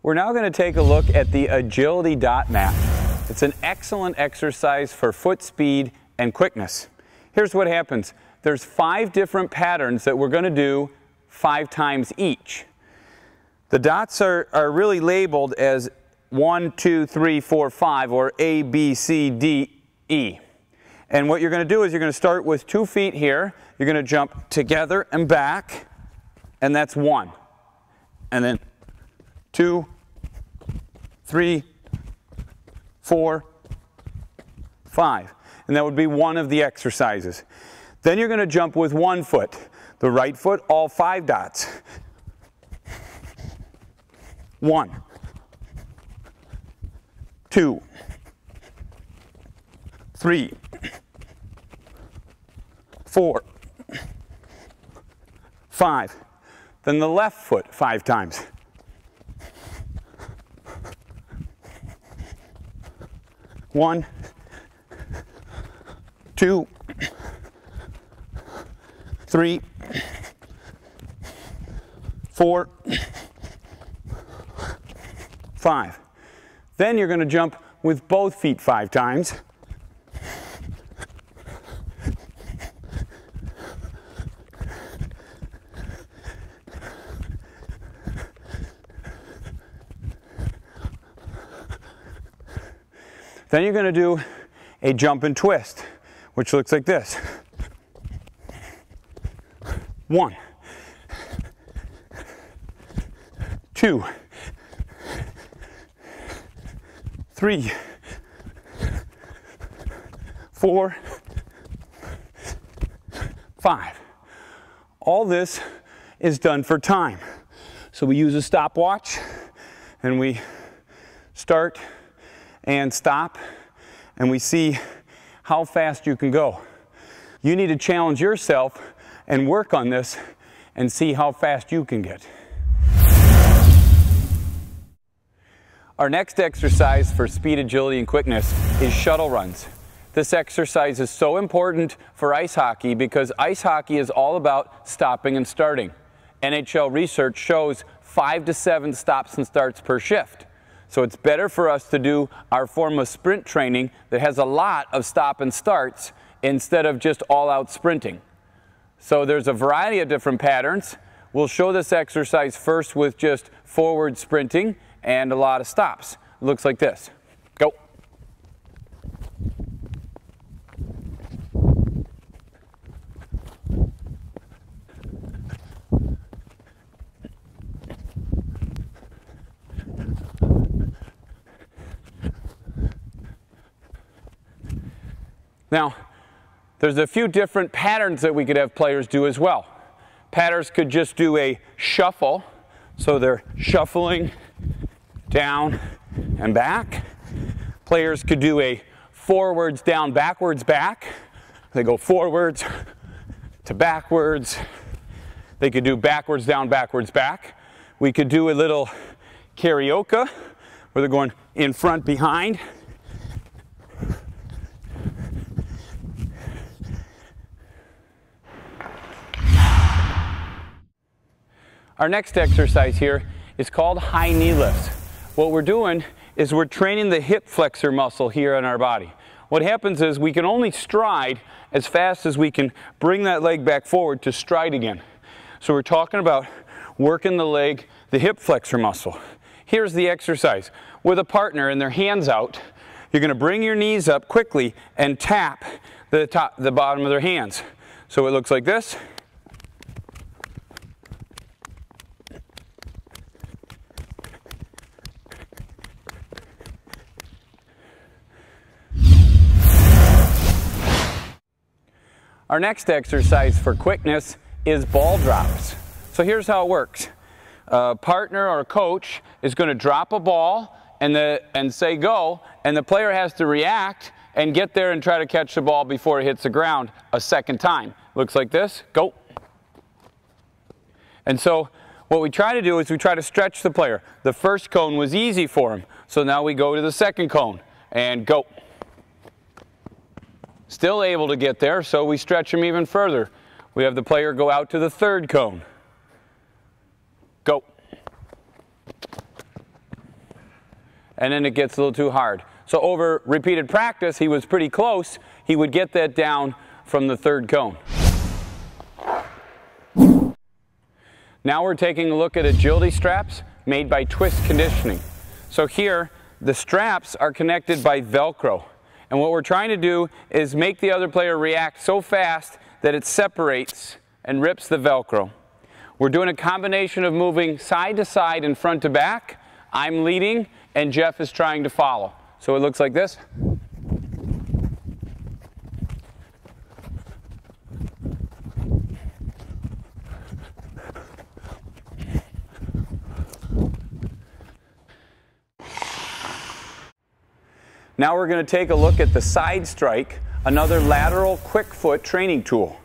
We're now going to take a look at the agility dot map. It's an excellent exercise for foot speed and quickness. Here's what happens. There's 5 different patterns that we're going to do 5 times each. The dots are really labeled as 1, 2, 3, 4, 5, or A, B, C, D, E. And what you're going to do is you're going to start with 2 feet here. You're going to jump together and back, and that's 1. And then 2, 3, 4, 5. And that would be one of the exercises. Then you're going to jump with 1 foot. The right foot, all 5 dots. 1, 2, 3, 4, 5. Then the left foot 5 times. 1, 2, 3, 4, 5. Then you're going to jump with both feet 5 times. Then you're going to do a jump and twist, which looks like this. 1, 2, 3, 4, 5. All this is done for time. So we use a stopwatch and we start and stop and we see how fast you can go. You need to challenge yourself and work on this and see how fast you can get. Our next exercise for speed, agility, and quickness is shuttle runs. This exercise is so important for ice hockey because ice hockey is all about stopping and starting. NHL research shows 5 to 7 stops and starts per shift. So it's better for us to do our form of sprint training that has a lot of stop and starts instead of just all-out sprinting. So there's a variety of different patterns. We'll show this exercise first with just forward sprinting and a lot of stops. It looks like this. Go. Now, there's a few different patterns that we could have players do as well. Patterns could just do a shuffle, so they're shuffling down and back. Players could do a forwards, down, backwards, back. They go forwards to backwards. They could do backwards, down, backwards, back. We could do a little karaoke where they're going in front, behind. Our next exercise here is called high knee lifts. What we're doing is we're training the hip flexor muscle here in our body. What happens is we can only stride as fast as we can bring that leg back forward to stride again. So we're talking about working the leg, the hip flexor muscle. Here's the exercise. With a partner and their hands out, you're going to bring your knees up quickly and tap the bottom of their hands. So it looks like this. Our next exercise for quickness is ball drops. So here's how it works. A partner or a coach is going to drop a ball and say go, and the player has to react and get there and try to catch the ball before it hits the ground a second time. Looks like this. Go. And so what we try to do is we try to stretch the player. The first cone was easy for him, so now we go to the second cone and go. Still able to get there, so we stretch him even further. We have the player go out to the third cone. Go. and then it gets a little too hard. So over repeated practice, he was pretty close. He would get that down from the third cone. Now we're taking a look at agility straps made by Twist Conditioning. So here, the straps are connected by Velcro. And what we're trying to do is make the other player react so fast that it separates and rips the Velcro. We're doing a combination of moving side to side and front to back. I'm leading and Jeff is trying to follow. So it looks like this. Now we're going to take a look at the side strike, another lateral quick foot training tool.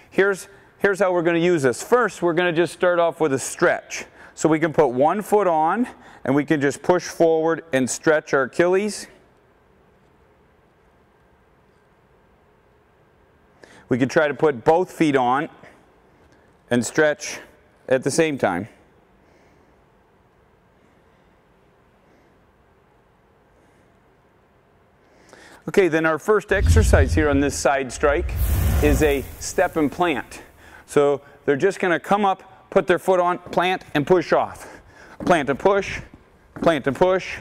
Here's how we're going to use this. First, we're going to just start off with a stretch. So we can put one foot on and we can just push forward and stretch our Achilles. We can try to put both feet on and stretch at the same time. Okay, then our first exercise here on this side strike is a step and plant. So they're just going to come up, put their foot on, plant and push off. Plant and push, plant and push.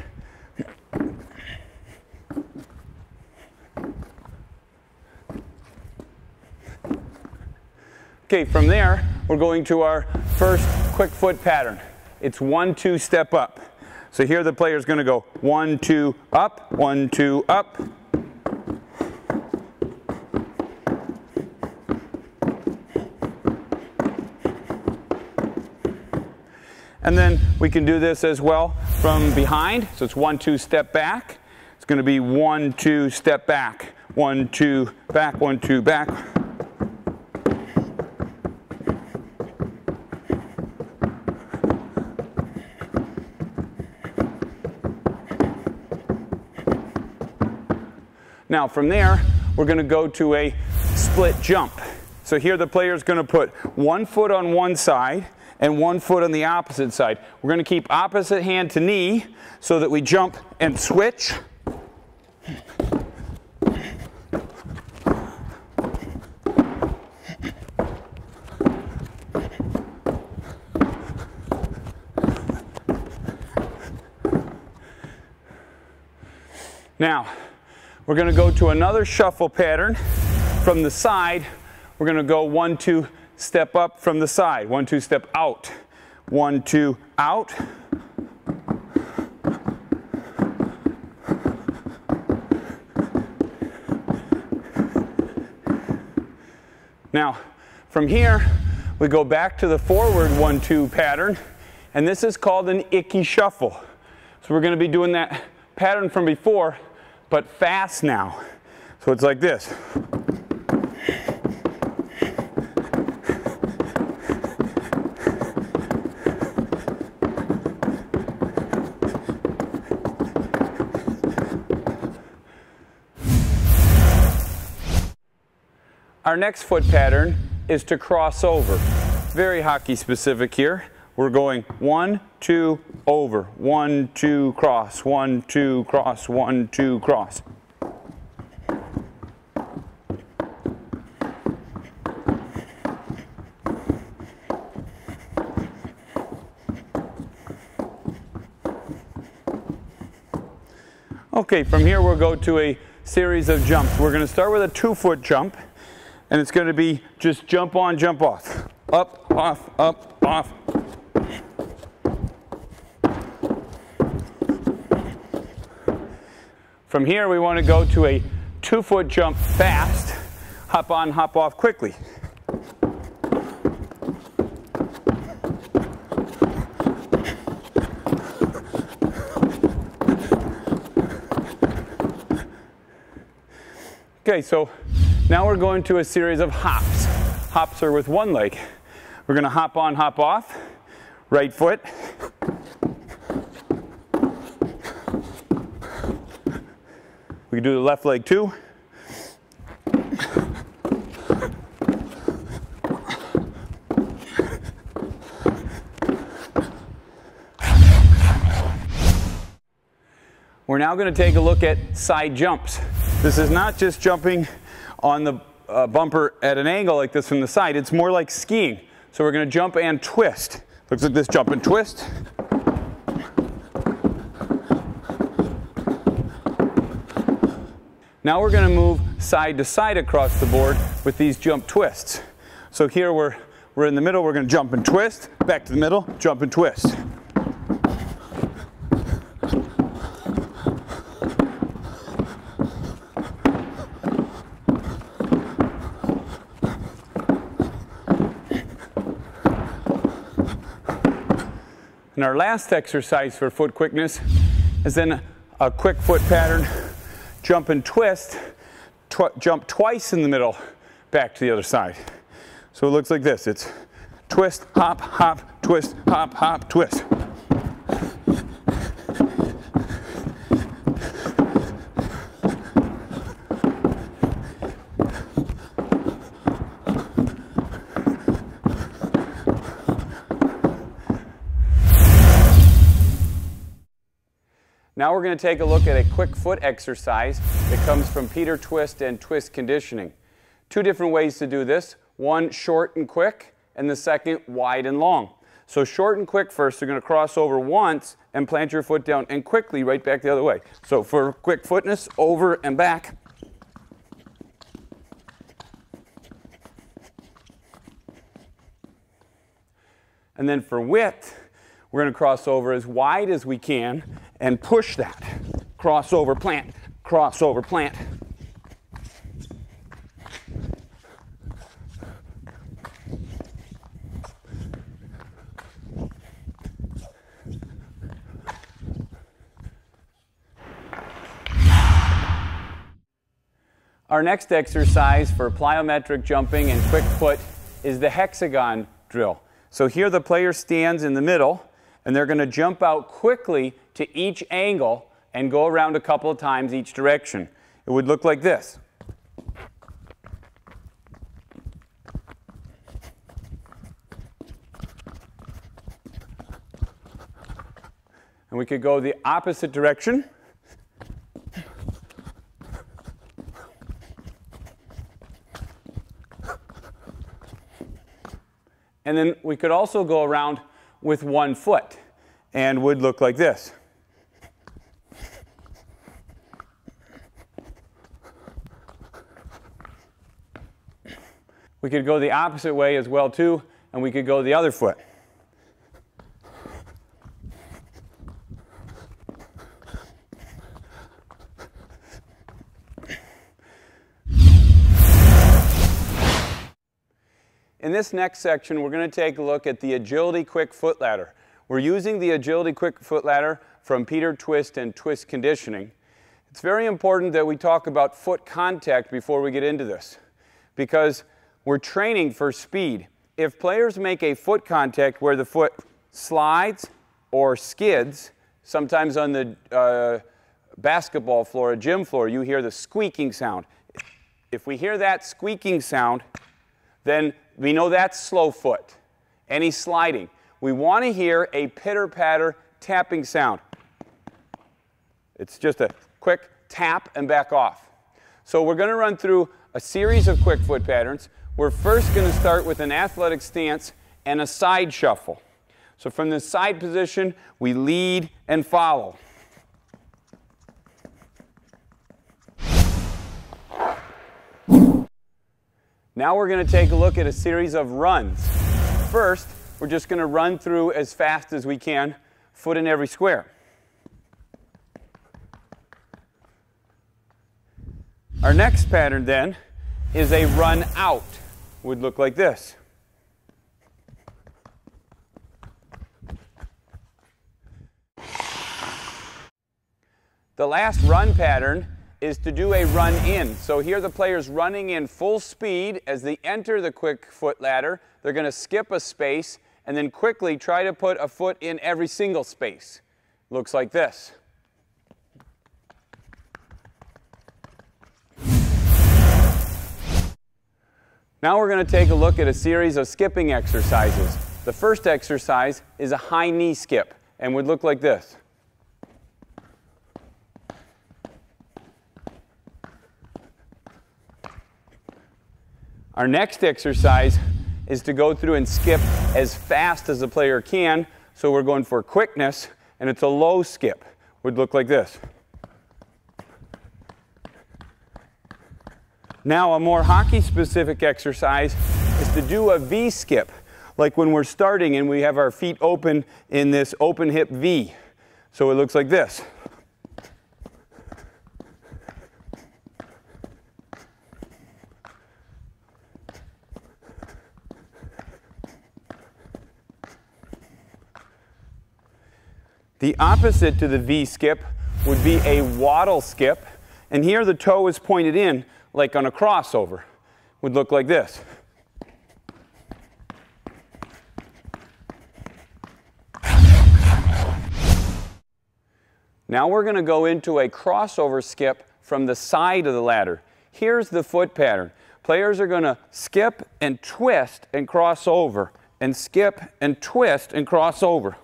Okay, from there we're going to our first quick foot pattern. It's 1-2 step up. So here the player is going to go 1-2 up, 1-2 up. And then we can do this as well from behind. So it's 1-2 step back. It's going to be 1-2 step back, 1-2 back, 1-2 back. Now from there, we're going to go to a split jump. So here the player is going to put one foot on one side and one foot on the opposite side. We're going to keep opposite hand to knee so that we jump and switch. Now, we're going to go to another shuffle pattern from the side. We're going to go 1-2 step up from the side, 1-2 step out, 1-2 out. Now, from here, we go back to the forward 1-2 pattern, and this is called an icky shuffle. So we're going to be doing that pattern from before, but fast now. So it's like this. Our next foot pattern is to cross over. Very hockey specific here. We're going 1-2 over, 1-2 cross, 1-2 cross, 1-2 cross. Okay, from here we'll go to a series of jumps. We're going to start with a 2-foot jump. And it's going to be just jump on, jump off. Up, off, up, off. From here we want to go to a 2-foot jump fast. Hop on, hop off quickly. Okay, so now we're going to a series of hops. Hops are with one leg. We're going to hop on, hop off. Right foot. We can do the left leg too. We're now going to take a look at side jumps. This is not just jumping on the bumper at an angle like this from the side. It's more like skiing. So we're going to jump and twist. Looks like this, jump and twist. Now we're going to move side to side across the board with these jump twists. So here we're in the middle, we're going to jump and twist, back to the middle, jump and twist. And our last exercise for foot quickness is then a quick foot pattern, jump and twist, jump twice in the middle, back to the other side. So it looks like this. It's twist, hop, hop, twist, hop, hop, twist. Now we're going to take a look at a quick foot exercise that comes from Peter Twist and Twist Conditioning. Two different ways to do this. One short and quick, and the second wide and long. So short and quick first, you're going to cross over once and plant your foot down, and quickly right back the other way. So for quick footness, over and back. And then for width, we're going to cross over as wide as we can and push that. Crossover, plant, crossover, plant. Our next exercise for plyometric jumping and quick foot is the hexagon drill. So here the player stands in the middle, and they're going to jump out quickly to each angle and go around a couple of times each direction. It would look like this. And we could go the opposite direction. And then we could also go around with one foot and would look like this. We could go the opposite way as well too, and we could go the other foot. In this next section, we're going to take a look at the Agility Quick Foot Ladder. We're using the Agility Quick Foot Ladder from Peter Twist and Twist Conditioning. It's very important that we talk about foot contact before we get into this, because we're training for speed. If players make a foot contact where the foot slides or skids, sometimes on the basketball floor, a gym floor, you hear the squeaking sound. If we hear that squeaking sound, then we know that's slow foot. Any sliding. We want to hear a pitter-patter tapping sound. It's just a quick tap and back off. So we're going to run through a series of quick foot patterns. We're first going to start with an athletic stance and a side shuffle. So from the side position, we lead and follow. Now we're going to take a look at a series of runs. First, we're just going to run through as fast as we can, foot in every square. Our next pattern then is a run out. Would look like this. The last run pattern is to do a run in. So here the player's running in full speed. As they enter the quick foot ladder, they're going to skip a space and then quickly try to put a foot in every single space. Looks like this. Now we're going to take a look at a series of skipping exercises. The first exercise is a high knee skip and would look like this. Our next exercise is to go through and skip as fast as the player can. So we're going for quickness, and it's a low skip. Would look like this. Now a more hockey-specific exercise is to do a V skip, like when we're starting and we have our feet open in this open hip V. So it looks like this. The opposite to the V skip would be a waddle skip, and here the toe is pointed in like on a crossover. Would look like this. Now we're going to go into a crossover skip from the side of the ladder. Here's the foot pattern. Players are going to skip and twist and cross over, and skip and twist and cross over.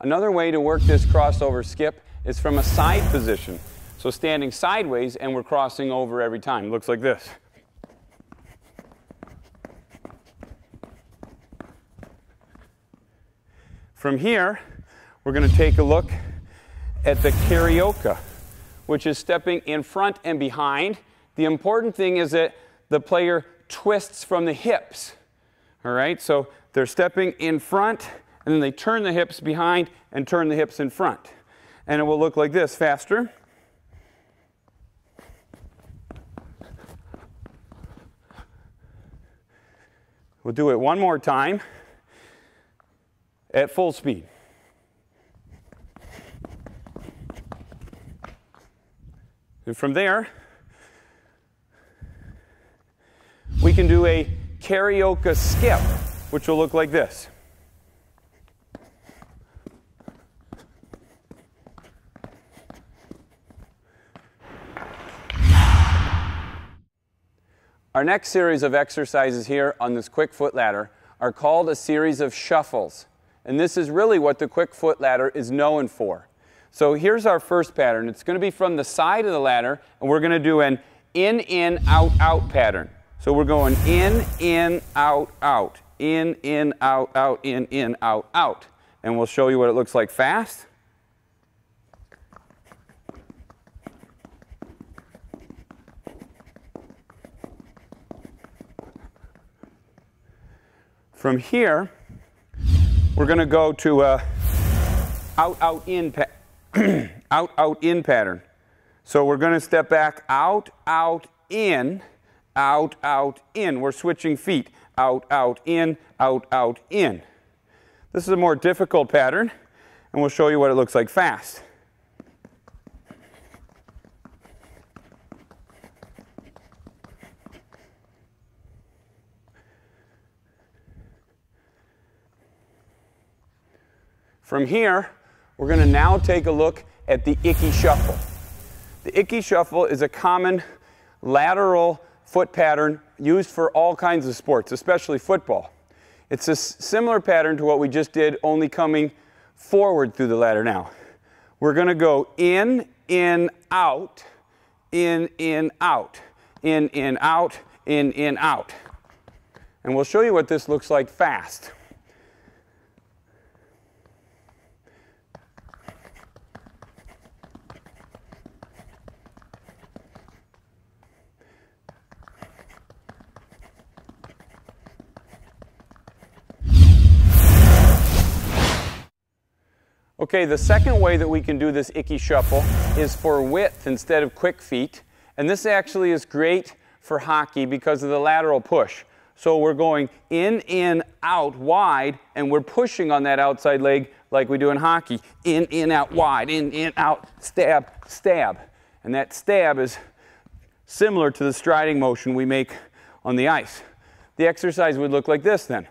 Another way to work this crossover skip is from a side position. So standing sideways and we're crossing over every time. It looks like this. From here, we're going to take a look at the karaoke, which is stepping in front and behind. The important thing is that the player twists from the hips. All right, so they're stepping in front, and then they turn the hips behind and turn the hips in front. And it will look like this, faster. We'll do it one more time at full speed. And from there, we can do a karaoke skip, which will look like this. Our next series of exercises here on this quick foot ladder are called a series of shuffles. And this is really what the quick foot ladder is known for. So here's our first pattern. It's going to be from the side of the ladder, and we're going to do an in, out, out pattern. So we're going in, out, out. In, out, out, in, out, out. And we'll show you what it looks like fast. From here, we're going to go to a out, out, in, out, out, in pattern. So we're going to step back, out, out, in, out, out, in. We're switching feet, out, out, in, out, out, in. This is a more difficult pattern, and we'll show you what it looks like fast. From here, we're going to now take a look at the icky shuffle. The icky shuffle is a common lateral foot pattern used for all kinds of sports, especially football. It's a similar pattern to what we just did, only coming forward through the ladder now. We're going to go in, out, in, out, in, out, in, out. And we'll show you what this looks like fast. Okay, the second way that we can do this icky shuffle is for width instead of quick feet. And this actually is great for hockey because of the lateral push. So we're going in, out, wide, and we're pushing on that outside leg like we do in hockey. In, out, wide, in, out, stab, stab. And that stab is similar to the striding motion we make on the ice. The exercise would look like this then.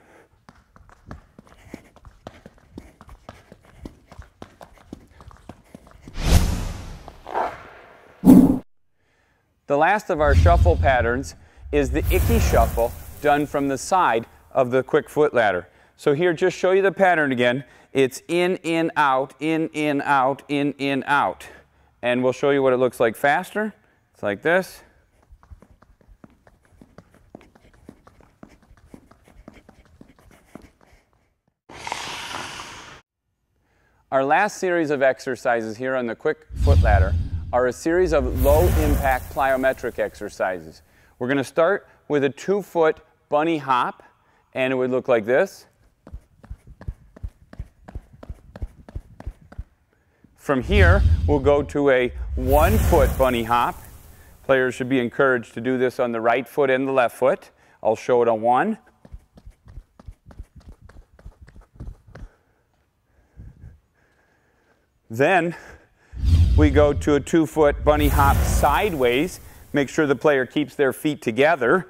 The last of our shuffle patterns is the icky shuffle done from the side of the quick foot ladder. So here, just show you the pattern again. It's in, out, in, out, in, out. And we'll show you what it looks like faster. It's like this. Our last series of exercises here on the quick foot ladder are a series of low-impact plyometric exercises. We're going to start with a 2-foot bunny hop, and it would look like this. From here, we'll go to a 1-foot bunny hop. Players should be encouraged to do this on the right foot and the left foot. I'll show it on 1. Then we go to a 2-foot bunny hop sideways. Make sure the player keeps their feet together.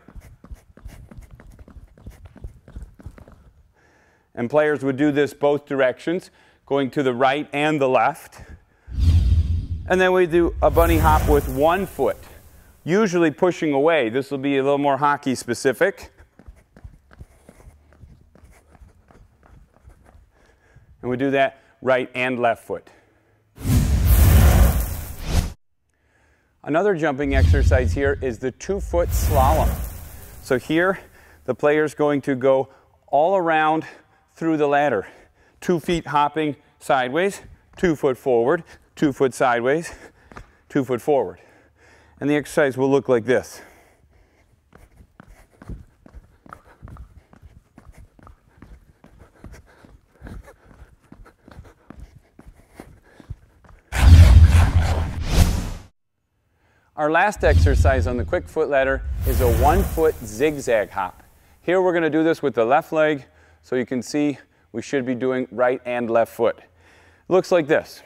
And players would do this both directions, going to the right and the left. And then we do a bunny hop with 1 foot, usually pushing away. This will be a little more hockey specific. And we do that right and left foot. Another jumping exercise here is the 2-foot slalom. So here, the player's going to go all around through the ladder. 2 feet hopping sideways, 2 foot forward, 2 foot sideways, 2 foot forward. And the exercise will look like this. Our last exercise on the quick foot ladder is a 1-foot zigzag hop. Here we're going to do this with the left leg, so you can see we should be doing right and left foot. Looks like this.